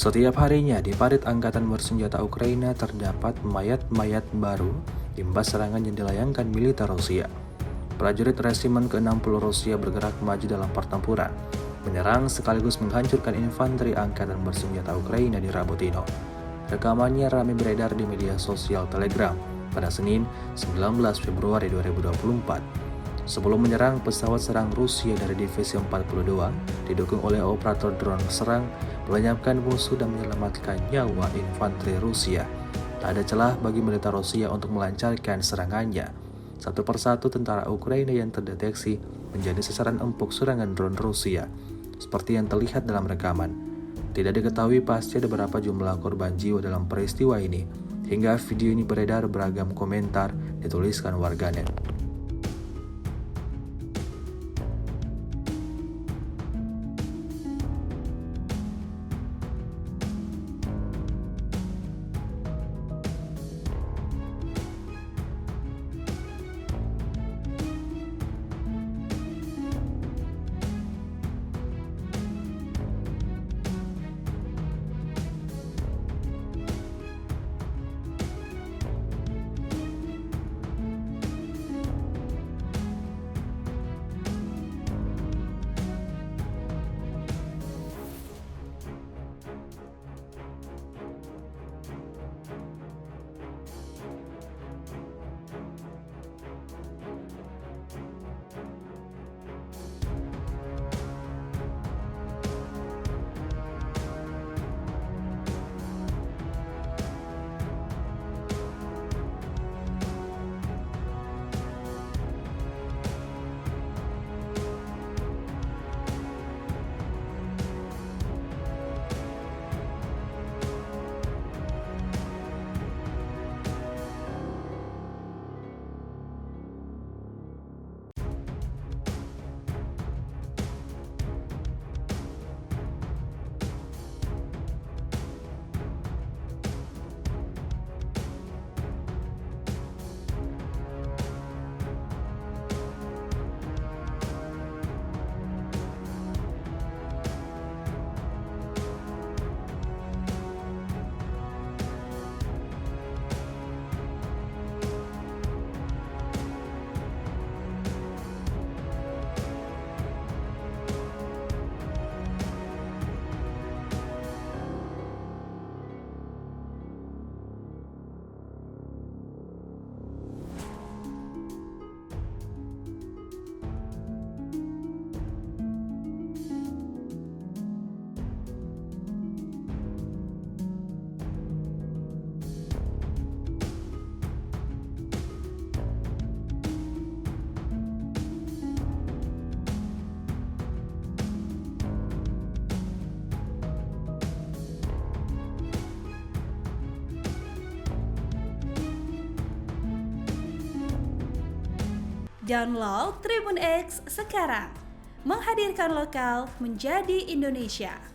Setiap harinya di parit angkatan bersenjata Ukraina terdapat mayat-mayat baru imbas serangan yang dilayangkan militer Rusia. Prajurit resimen ke-60 Rusia bergerak maju dalam pertempuran, menyerang sekaligus menghancurkan infanteri angkatan bersenjata Ukraina di Rabotino. Rekamannya ramai beredar di media sosial Telegram pada Senin 19 Februari 2024. Sebelum menyerang, pesawat serang Rusia dari Divisi 42 didukung oleh operator drone serang melenyapkan musuh dan menyelamatkan nyawa infanteri Rusia. Tak ada celah bagi militer Rusia untuk melancarkan serangannya. Satu persatu tentara Ukraina yang terdeteksi menjadi sasaran empuk serangan drone Rusia, seperti yang terlihat dalam rekaman. Tidak diketahui pasti ada berapa jumlah korban jiwa dalam peristiwa ini. Hingga video ini beredar, beragam komentar dituliskan warganet. Download Tribun X sekarang, menghadirkan lokal menjadi Indonesia.